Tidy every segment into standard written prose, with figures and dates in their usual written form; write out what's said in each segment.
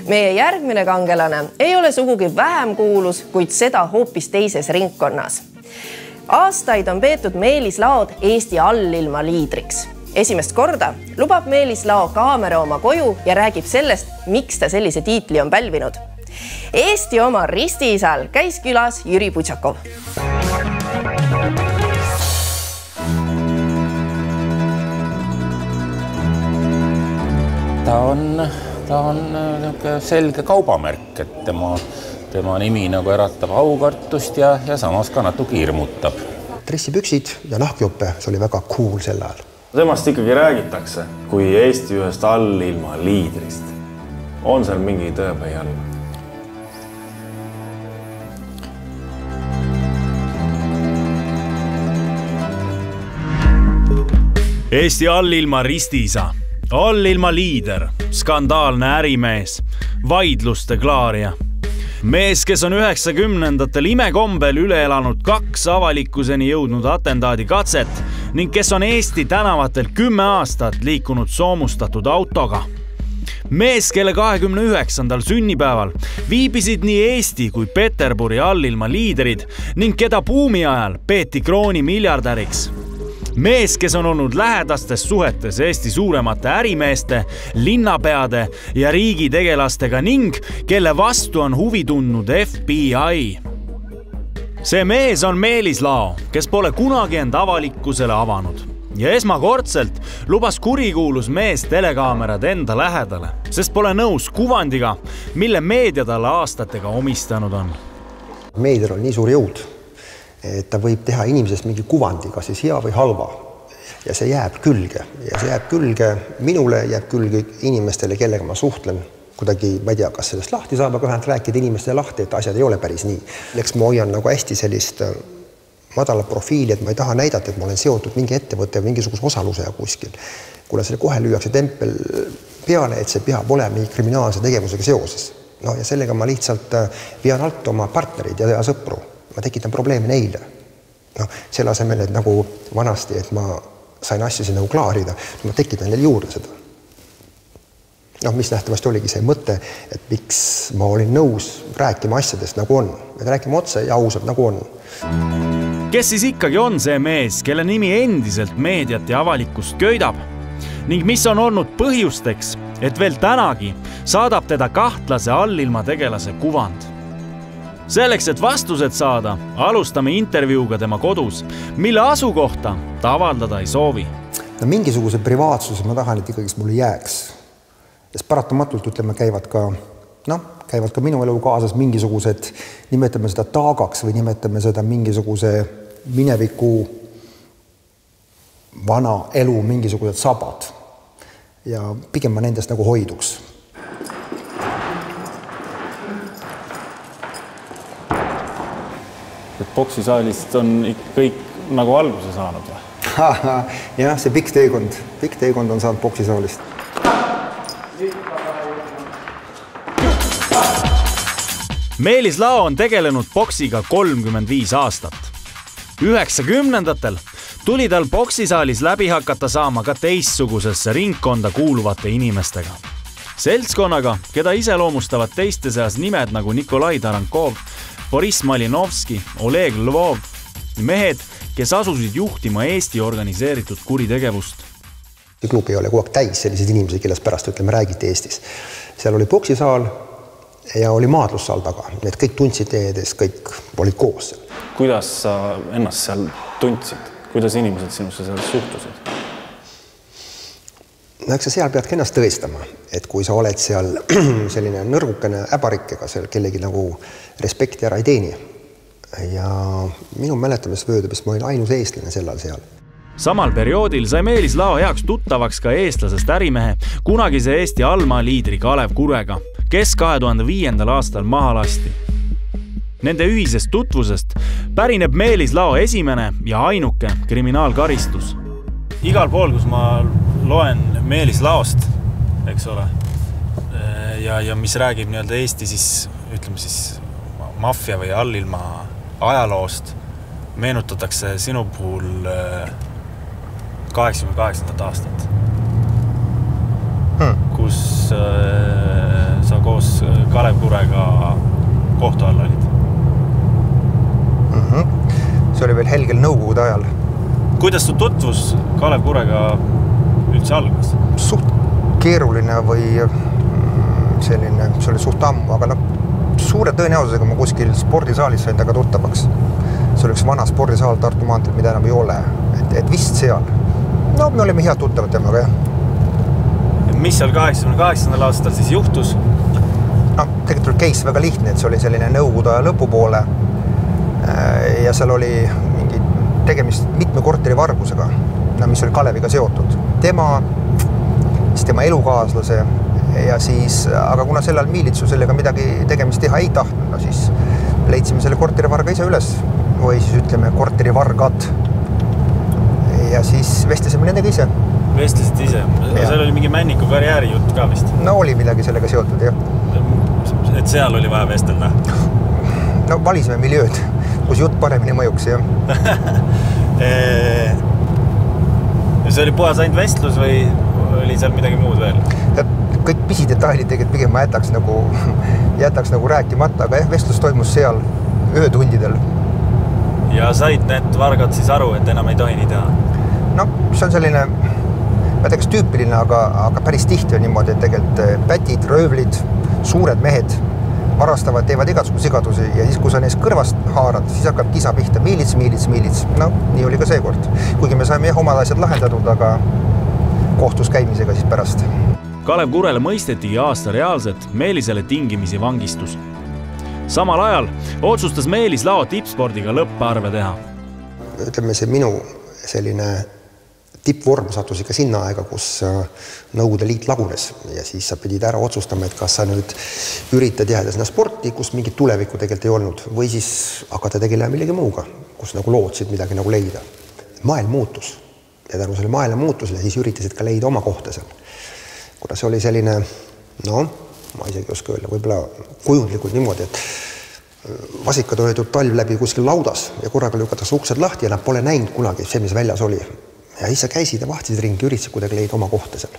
Meie järgmine kangelane ei ole sugugi vähem kuulus, kuid seda hoopis teises ringkonnas. Aastaid on peetud Meelis Laod Eesti allilma liidriks. Esimest korda lubab Meelis Lao kaamera oma koju ja räägib sellest, miks ta sellise tiitli on pälvinud. Eesti oma ristiisal käis külas Jüri Putsakov. Ta on selge kaubamärk, et tema nimi nagu äratab aukartust ja samas ka natuke hirmutab. Dressipüksid ja nahkjope, see oli väga cool sel ajal. Temast ikkagi räägitakse kui Eesti ühest allilma liidrist. On seal mingi tõepõhi all? Eesti allilma ristiisa, allilma liider, skandaalne ärimees, vaidluste klaaria. Mees, kes on 90-ndatel imekombel üle elanud 2 avalikkuseni jõudnud atendaadi katset ning kes on Eesti tänavatel 10 aastat liikunud soomustatud autoga. Mees, kelle 29. sünnipäeval viibisid nii Eesti kui Peterburi allilma liidrid ning keda buumi ajal peeti krooni miljardäriks. Mees, kes on olnud lähedastes suhetes Eesti suuremate ärimeeste, linnapeade ja riigitegelastega ning kelle vastu on huvi tundnud FBI. See mees on Meelis Lao, kes pole kunagi end avalikkusele avanud. Ja esmakordselt lubas kurikuulus mees telekaamerad enda lähedale, sest pole nõus kuvandiga, mille meedia talle aastatega omistanud on. Meedial on nii suur jõud, et ta võib teha inimesest mingi kuvandi, kas siis hea või halva. Ja see jääb külge. Ja see jääb külge minule, jääb külge inimestele, kellega ma suhtlen. Kuidagi, ma ei tea, kas sellest lahti saab, aga vähemalt rääkida inimestele lahti, et asjad ei ole päris nii. Eks ma hoian nagu hästi sellist madala profiili, et ma ei taha näidata, et ma olen seotud mingi ettevõtte või mingisuguse osaluse kuskil. Kuna selle kohe lüüakse tempel peale, et see peab olema mingi kriminaalse tegevusega seoses. No, ja sellega ma lihtsalt vean alt oma partnerid ja sõpru. Ma tekitan probleeme neile. No, selle asemel, et nagu vanasti, et ma sain asjasid nagu klaarida, ma tekitan neile juurde seda. No, mis nähtavasti oligi see mõte, et miks ma olin nõus rääkima asjadest nagu on. Et rääkima otse ja ausalt nagu on. Kes siis ikkagi on see mees, kelle nimi endiselt meediat ja avalikkust köidab? Ning mis on olnud põhjusteks, et veel tänagi saadab teda kahtlase allilma tegelase kuvand? Selleks, et vastused saada, alustame intervjuuga tema kodus, mille asukohta ta avaldada ei soovi. No, mingisuguse privaatsuse ma tahan, et ikkagi mulle jääks. Sest paratamatult, ütleme, käivad ka minu elu kaasas mingisugused, nimetame seda taagaks või nimetame seda mingisuguse mineviku vana elu, mingisugused sabad. Ja pigem ma nendest nagu hoiduks. Et boksisaalist on kõik nagu alguse saanud või? Jah, see pikk teekond on saanud boksisaalist. Meelis Lao on tegelenud boksiga 35 aastat. 90-ndatel tuli tal boksisaalis läbi hakata saama ka teistsugusesse ringkonda kuuluvate inimestega. Seltskonnaga, keda iseloomustavad teiste seas nimed nagu Nikolai Tarankov, Boris Malinovski, Oleg Lvov, mehed, kes asusid juhtima Eesti organiseeritud kuritegevust. See klubi oli kogu aeg täis sellised inimesed, kellest pärast räägiti Eestis. Seal oli boksisaal ja oli maadlussaal taga. Need kõik tundsid teedes, kõik olid koos. Kuidas sa ennast seal tundsid? Kuidas inimesed sinusse seal suhtusid? No, eks sa seal pead ennast tõestama, et kui sa oled seal selline nõrgukene äbarikkega, seal kellegi nagu respekti ära ei teeni. Ja minu mäletamis vöödabis ma olin ainus eestlane sellal seal. Samal perioodil sai Meelis Lao heaks tuttavaks ka eestlasest ärimehe, kunagise Eesti allmaa liidri Kalev Kurega, kes 2005. aastal maha lasti. Nende ühisest tutvusest pärineb Meelis Lao esimene ja ainuke kriminaalkaristus. Igal pool, kus ma loen Meelis Laost, eks ole, ja mis räägib nii-öelda Eesti siis, ütleme siis maffia või allilma ajaloost, meenutatakse sinu puhul 88. aastat, kus sa koos Kalev Kurega kohtu all olid? See oli veel helgel nõukogude ajal. Kuidas su tutvus Kalev Kurega üldse algas? Suht keeruline või selline, see oli suht ammu, aga suure tõenäosusega ma kuskil spordisaalis sain taga tuttavaks. See oli üks vana spordisaal Tartu maanteel, mida enam ei ole. Et vist seal. No, me olime head tuttavad temaga, jah. Mis seal 88. aastal siis juhtus? No, tegelikult oli case väga lihtne, et see oli selline nõukogude aja lõpupoole ja seal oli mingi tegemist mitme korteri vargusega, mis oli Kaleviga seotud. Tema elukaaslase ja siis, aga kuna sellel miilitsu sellega midagi tegemist teha ei tahtnud, no siis leidsime selle korteri varga ise üles või siis ütleme korteri vargad ja siis vestlesime nendega ise. Vestlesid ise? Seal oli mingi Männiku karjääri jutt ka vist? No oli midagi sellega seotud, jah. Et seal oli vaja vestelda? No valisime miljööd, kus jutt paremini mõjuks, jah. See oli puhas ainult vestlus või oli seal midagi muud veel? Kõik pisidetailid tegelikult pigem ma jätaks nagu rääkimata, aga vestlus toimus seal öötundidel. Ja said need vargad siis aru, et enam ei tohi nii teha? No, see on selline, ma teaks tüüpiline, aga päris tihti on niimoodi, et tegelikult pätid, röövlid, suured mehed varastavad, teevad igasuguse sigadusi ja siis, kui sa neist kõrvast haarad, siis hakkab kisa pihta, miilits. No, nii oli ka seekord. Kuigi me saime omad asjad lahendatud, aga kohtus käimisega siis pärast. Kalev Kurele mõistetigi aasta reaalselt Meelisele tingimisi vangistus. Samal ajal otsustas Meelis Lao tippspordiga lõpparve teha. Ütleme, see minu selline tippvorm sattus ikka sinna aega, kus Nõukogude Liit lagunes ja siis sa pidid ära otsustama, et kas sa nüüd üritad jääda sinna sporti, kus mingit tulevikku tegelikult ei olnud või siis hakata tegelema millegi muuga, kus nagu lootsid midagi nagu leida. Maailm muutus ja tänu selle maailma muutusele siis üritasid ka leida oma kohta seal. Kuna see oli selline, ma isegi ei oska öelda, võib-olla kujundlikult niimoodi, et vasikad olid talv läbi kuskil laudas ja korraga lükatakse uksed lahti ja nad pole näinud kunagi see, mis väljas oli. Ja siis sa käisid ja vahtisid ringi, üritasid kuidagi leida oma kohta seal.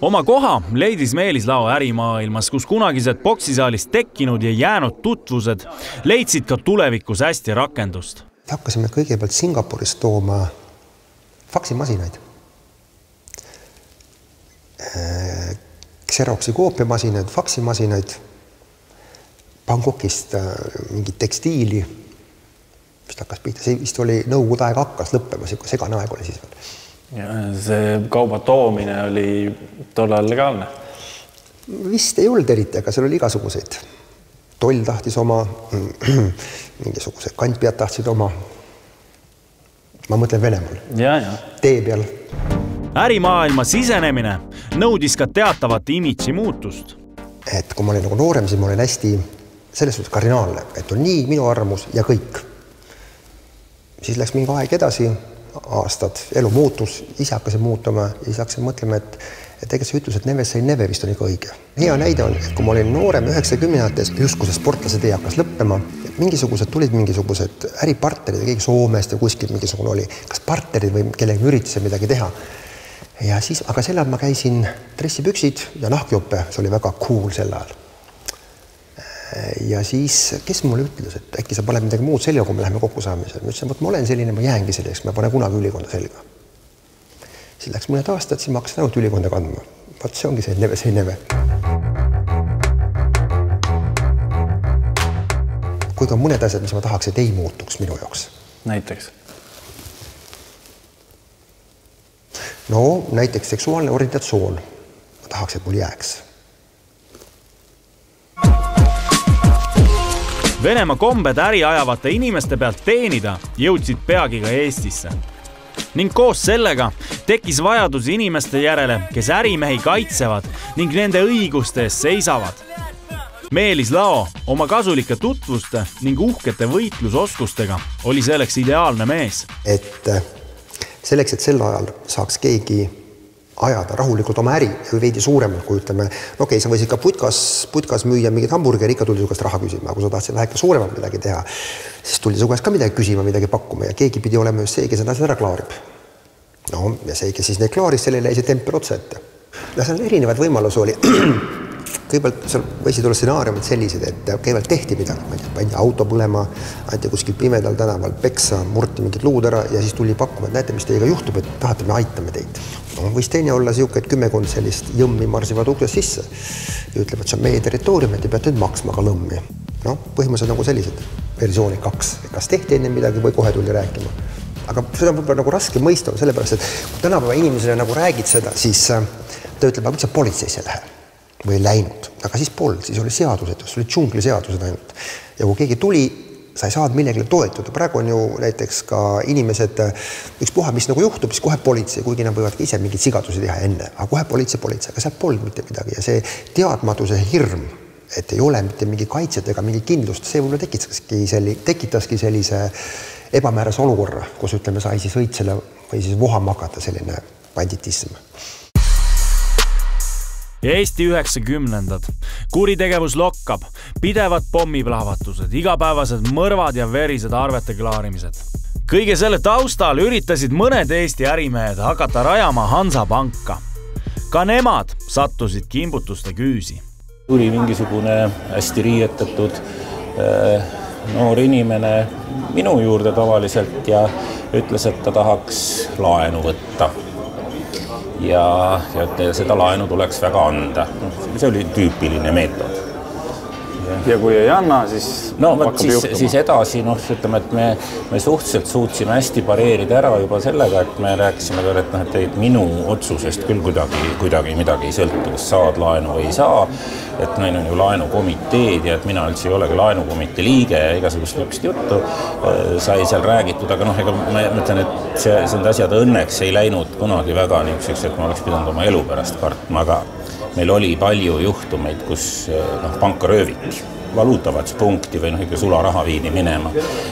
Oma koha leidis Meelis Lao ärimaailmas, kus kunagised boksisaalist tekkinud ja jäänud tutvused leidsid ka tulevikus hästi rakendust. Hakkasime kõigepealt Singapurist tooma faksimasinaid. Xeroxi koopiamasinaid, faksimasinaid, Bangkokist mingit tekstiili, mis hakkas pihta, see vist oli nõukogude aeg hakkas lõppema, segane aeg oli siis veel. Ja see kauba toomine oli tollal legaalne? Vist ei olnud eriti, aga seal oli igasuguseid. Toll tahtis oma, mingisugused kantpijad tahtsid oma. Ma mõtlen Venemaal. Ja. Tee peal. Ärimaailma sisenemine nõudis ka teatavat imidži muutust. Et kui ma olin nagu noorem, siis ma olin hästi selles suhtes kardinaalne, et on nii minu arvamus ja kõik. Siis läks mingi aeg edasi, aastad, elu muutus, ise hakkasin muutuma ja siis hakkasin mõtlema, et tegelikult see ütlus, et never say never vist on ikka õige. Hea näide on, et kui ma olin noorem 90-ndates, just kui see sportlase tee hakkas lõppema, tulid mingisugused äripartnerid ja keegi Soomest ja kuskil mingisugune oli, kas partnerid või kellega üritasid midagi teha. Ja siis, aga sel ajal ma käisin dressipüksid ja nahkjope, see oli väga cool sel ajal. Ja siis, kes mulle ütles, et äkki sa paned midagi muud selga, kui me läheme kokku saamisel. Ma ütlesin, et ma olen selline, ma jäängi selleks, ma pane kunagi ülikonda selga. Siis läks mõned aastad, siis ma hakkasin ainult ülikonda kandma. Vaat see ongi see neve. Kuid on mõned asjad, mis ma tahaks, et ei muutuks minu jaoks. Näiteks? No, näiteks seksuaalne orientatsioon. Ma tahaks, et mul jääks. Venemaa kombed äri ajavate inimeste pealt teenida jõudsid peagi ka Eestisse. Ning koos sellega tekkis vajadus inimeste järele, kes ärimehi kaitsevad ning nende õiguste eest seisavad. Meelis Lao oma kasulike tutvuste ning uhkete võitlusoskustega oli selleks ideaalne mees. Et selleks, et sel ajal saaks keegi ajada rahulikult oma äri või veidi suuremalt, kui ütleme, okei, sa võisid ka putkas müüa mingid hamburgeri, ikka tuli su käest raha küsima, kui sa tahtsid väheke suuremalt midagi teha, siis tuli su käest ka midagi küsima, midagi pakkuma ja keegi pidi olema just see, kes need asjad ära klaarib. No, ja see, kes siis neid klaaris, sellele jäi see tempel otsa ette. Ja seal erinevad võimalus oli. kõigepealt seal võisid olla stsenaariumid sellised, et kõigepealt tehti midagi, pandi auto põlema, anti kuskil pimedal tänaval peksa, murti mingid luud ära ja siis tuli pakkuma, et näete, mis teiega juhtub, et tahate, me aitame teid. No, võis teine olla siuke, et 10 sellist jõmmi marsivad ukses sisse ja ütleb, et see on meie territoorium, et te peate nüüd maksma ka lõmmi. No, põhimõtteliselt nagu sellised versiooni 2, kas tehti enne midagi või kohe tuli rääkima. Aga seda on võib-olla nagu raske mõista, sellepärast, et kui tänapäeva inimesele nagu räägid seda, siis ta ütleb, aga miks sa politseisse lähe või läinud, aga siis polnud, siis oli seadused, siis oli džungliseadused ainult. Ja kui keegi tuli, sa ei saanud millegile toetuda. Praegu on ju näiteks ka inimesed, ükspuha, mis nagu juhtub, siis kohe politsei, kuigi nad võivad ise mingid sigadusi teha enne, aga kohe politsei, aga seal polnud mitte midagi ja see teadmatuse hirm, et ei ole mitte mingi kaitset ega mingi kindlust, see võib-olla tekitaski sellise ebamäärase olukorra, kus ütleme, sai siis õitsele või siis vohama hakata selline banditism. Eesti 90-ndad. Kuritegevus lokkab, pidevad pommiplahvatused, igapäevased mõrvad ja verised arvete klaarimised. Kõige selle taustal üritasid mõned Eesti ärimehed hakata rajama Hansapanka. Ka nemad sattusid kimbutuste küüsi. Tuli mingisugune hästi riietatud noor inimene minu juurde tavaliselt ja ütles, et ta tahaks laenu võtta. Ja seda laenu tuleks väga anda. See oli tüüpiline meetod. Ja kui ei anna, siis siis edasi, ütleme, et me suhteliselt suutsime hästi pareerida ära juba sellega, et me rääkisime veel, et minu otsusest küll kuidagi midagi ei sõltu, kas saad laenu või ei saa, et meil on ju laenukomiteed ja et mina üldse ei olegi laenukomitee liige ja igasugust lõpust juttu sai seal räägitud, aga ma mõtlen, et need asjad õnneks ei läinud kunagi väga niisuguseks, et ma oleks pidanud oma elu pärast kartma, aga meil oli palju juhtumeid, kus panka rööviti, valuutavahetuspunkti või ikka sularaha viidi minema.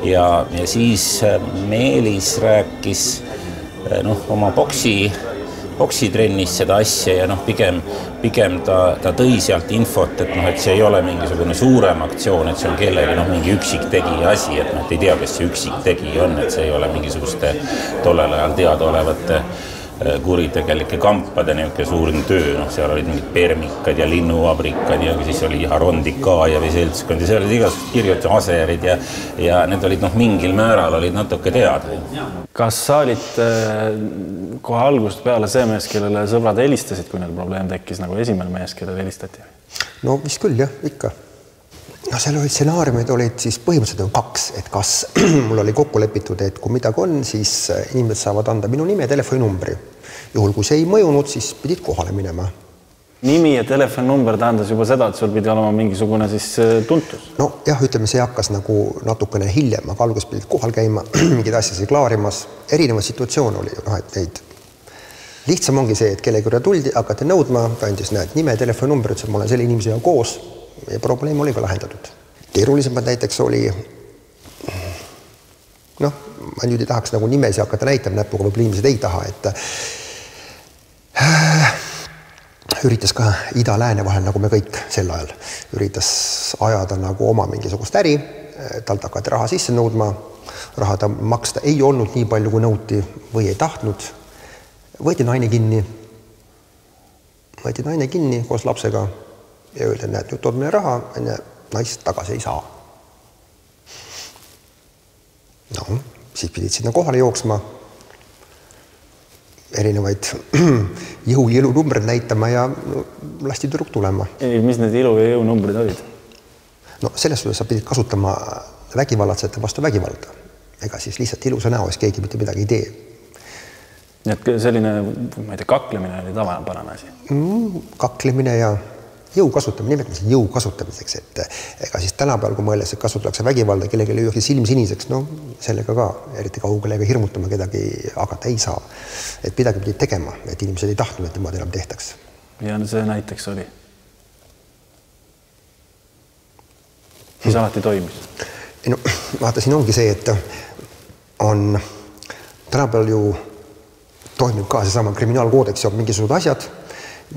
Ja siis Meelis rääkis oma boksitrennis seda asja ja pigem ta tõi sealt infot, et see ei ole mingisugune suurem aktsioon, et see on kellegi mingi üksik tegi asi, et ei tea, kes see üksik tegi on, et see ei ole mingisuguste tollel ajal teadaolevate kuritegelike kampade suurim töö, seal olid mingid permikad ja linnuvabrikad ja siis oli Harondika ja või seltskond ja seal olid igasugused kirjut ja aserid ja need olid mingil määral olid natuke teada. Kas sa olid kohe algusest peale see mees, kellele sõbrad helistasid, kui neil probleem tekkis, nagu esimene mees, kellele helistati? No vist küll, jah, ikka. Seal olid stsenaariumid olid siis põhimõtteliselt 2, et kas mul oli kokku lepitud, et kui midagi on, siis inimesed saavad anda minu nime ja telefoninumbri. Juhul, kui see ei mõjunud, siis pidid kohale minema. Nimi ja telefoninumber tähendas juba seda, et sul pidi olema mingisugune siis tuntus? No jah, ütleme, see hakkas nagu natukene hiljem, aga alguses pidid kohal käima, mingid asjasi klaarimas. Erinevad situatsioon oli, et neid lihtsam ongi see, et kellegi üle tuldi, hakati nõudma, kandis nime ja telefoninumber, ütles, et ma olen selle inimesega koos. Ja probleem oli ka lahendatud. Keerulisemad näiteks oli, ma nüüd ei tahaks nagu nimesi hakata näitama näpuga, võib inimesed ei taha, et üritas ka ida-lääne vahel, nagu me kõik sel ajal, üritas ajada nagu oma mingisugust äri, talt hakati raha sisse nõudma, raha ta maksta ei olnud nii palju, kui nõuti või ei tahtnud, võeti naine kinni koos lapsega, ja öelda, et nüüd tood meile raha, naist tagasi ei saa. Siis pidid sinna kohale jooksma, erinevaid jõu ja elu numbreid näitama ja lasti tüdruk tulema. Mis need ilu ja jõu numbrid olid? Selles suhtes sa pidid kasutama vägivallatsete vastu vägivalda. Ega siis lihtsalt ilusa näoes keegi mitte midagi ei tee. Nii et selline, kaklemine oli tavapärane asi? Kaklemine ja jõu kasutamine, nimetame jõu kasutamiseks, et ega siis tänapäeval, kui mõeldes, et kasutatakse vägivalda, kellegi lüüakse silm siniseks, sellega ka eriti kaugelega hirmutama kedagi hakata ei saa. Et midagi pidid tegema, et inimesed ei tahtnud, et niimoodi enam tehtaks. Ja see näiteks oli? Siis alati toimis? Vaata, siin ongi see, et on tänapäeval ju toimib ka seesama kriminaalkoodeks ja mingisugused asjad,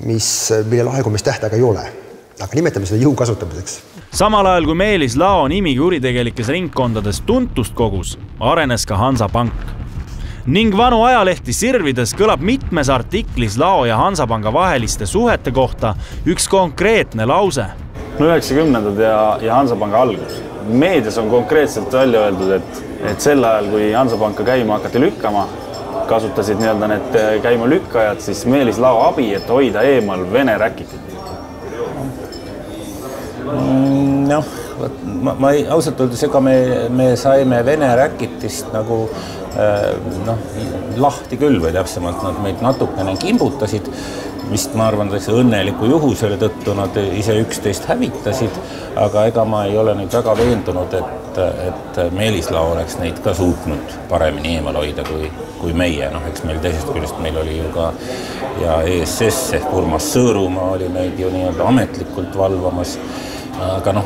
mille aegumistähtaega ei ole, aga nimetame seda jõu kasutamiseks. Samal ajal kui Meelis Lao nimi kuritegelikes ringkondades tuntust kogus, arenes ka Hansapank. ning vanu ajalehti sirvides kõlab mitmes artiklis Lao ja Hansapanga vaheliste suhete kohta üks konkreetne lause. No 90-ndad ja Hansapanga algus. Meedias on konkreetselt välja öeldud, et sel ajal, kui Hansapanka käima hakati lükkama, kasutasid nii-öelda need käima lükkajad siis Meelis Lao abi, et hoida eemal Vene räkitit. Noh, ma ausalt öeldes, ega me saime Vene räkitist nagu lahti küll või täpsemalt nad meid natukene kimbutasid, vist ma arvan, et see õnneliku juhusele tõttu nad ise üksteist hävitasid, aga ega ma ei ole nüüd väga veendunud, et Meelis Lao oleks neid ka suutnud paremini eemal hoida kui meie. Eks meil teisest küljest meil oli ju ka ja ESS ehk Urmas Sõõrumaa oli meid ju nii-öelda ametlikult valvamas, aga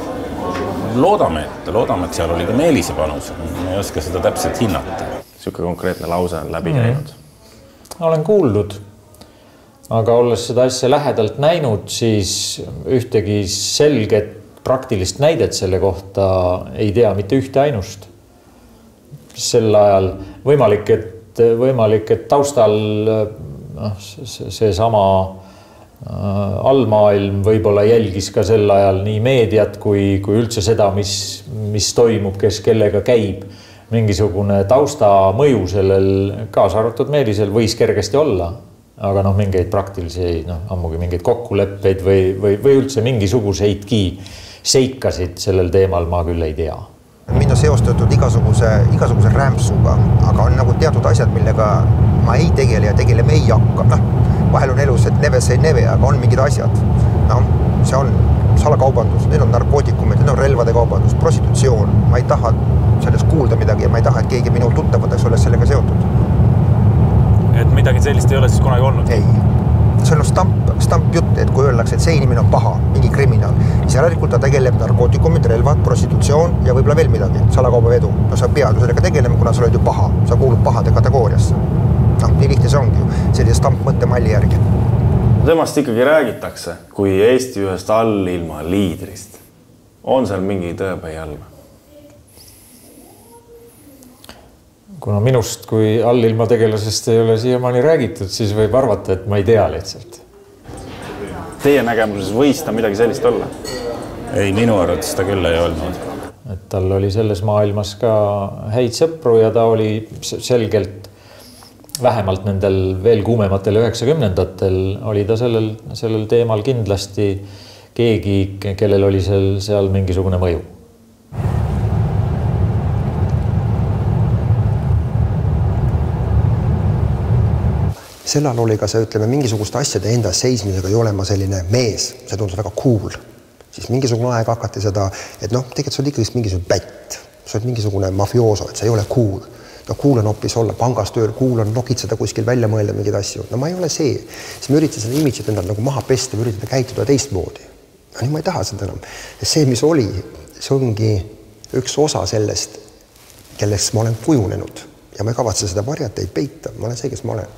loodame, et seal oli ka Meelise panus. Ma ei oska seda täpselt hinnata. Siuke konkreetne lause on läbi käinud. Olen kuuldud, aga olles seda asja lähedalt näinud, siis ühtegi selget praktilist näidet selle kohta ei tea mitte ühte ainust. Sel ajal võimalik, et taustal see sama allmaailm võib-olla jälgis ka sel ajal nii meediat kui üldse seda, mis toimub, kes kellega käib. Mingisugune tausta mõju sellel kaasa arvatud Meelisel võis kergesti olla, aga mingeid praktilisi, ammugi mingeid kokkuleppeid või üldse mingisuguseidki seikasid sellel teemal ma küll ei tea. Mind on seostatud igasuguse rämpsuga, aga on nagu teatud asjad, millega ma ei tegele ja tegeleme ei hakka. Vahel on elus, et neve see neve, aga on mingid asjad. See on salakaubandus, need on narkootikumid, need on relvade kaubandus, prostitutsioon. Ma ei taha sellest kuulda midagi ja ma ei taha, et keegi minul tuttavateks oleks sellega seotud. Et midagi sellist ei ole siis kunagi olnud? Ei. See on stamp jutt, et kui öeldakse, et see inimene on paha, mingi kriminaal, siis järelikult ta tegeleb narkootikumid, relvad, prostitutsioon ja võib-olla veel midagi, salakaubavedu. Sa pead ju sellega tegelema, kuna sa oled ju paha, sa kuulud pahade kategooriasse. Nii lihtne see ongi ju, sellise stamp mõttemalli järgi. Temast ikkagi räägitakse, kui Eesti ühest allilma liidrist. On seal mingi tõepäi all? Kuna minust kui allilma tegelasest ei ole siiamaani räägitud, siis võib arvata, et ma ei tea lihtsalt. Teie nägemuses võis ta midagi sellist olla? Ei, minu arvates ta küll ei olnud. Et tal oli selles maailmas ka häid sõpru ja ta oli selgelt vähemalt nendel veel kuumematel 90-ndatel oli ta sellel teemal kindlasti keegi, kellel oli seal mingisugune mõju. Sellal oli ka see, ütleme, mingisuguste asjade enda seismisega ei ole ma selline mees, see tundus väga cool. Siis mingisugune aeg hakati seda, et tegelikult sa oled ikkagi mingisugune pätt, sa oled mingisugune mafiooso, et see ei ole cool. Cool on hoopis olla pangas tööl, cool on nokitseda kuskil välja mõelda mingeid asju. Ma ei ole see. Siis ma üritasin seda imidžit endal nagu maha pesta või üritada käituda teistmoodi. Nüüd ma ei taha seda enam. See, mis oli, see ongi üks osa sellest, kelleks ma olen kujunenud. Ja ma ei kavatse seda varjata, ei peita. Ma olen see, kes ma olen.